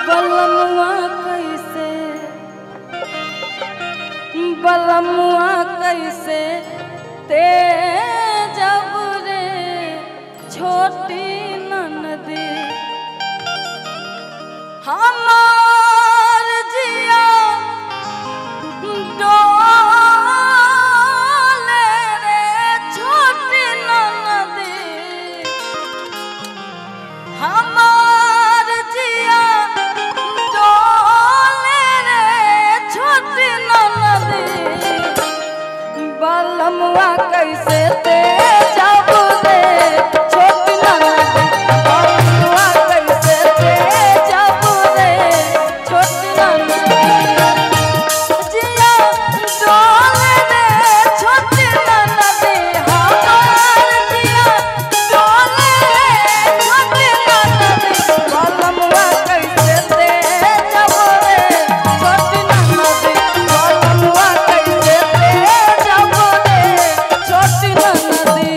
बलमुआ कैसे बलमुआ कैसे ते जब रे छोटी ननदी हमार जिया डोले रे छोटी ननदी हमार जिया डोले रे छोटी ननदी बलमुआ कैसे ते जब रे छोटी ननदी बलमुआ कैसे ते जब रे छोटी ननदी जिया डोले रे छोटी ननदी हमार जिया डोले रे छोटी ननदी बलमुआ कैसे ते जब रे छोटी ननदी बलमुआ कैसे ते जब रे छोटी ननदी।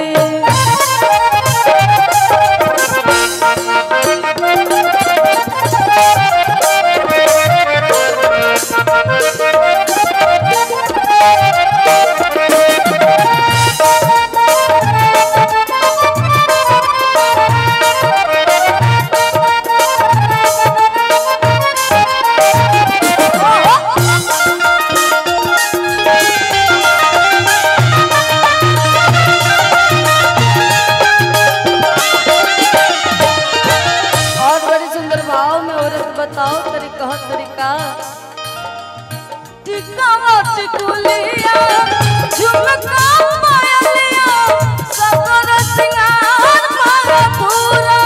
और बड़ी सुंदर भाव में औरत बताओ तरीका तरीका टिकावा टिकुलिया झुमका पायलिया सगर सिंगार भरपूरा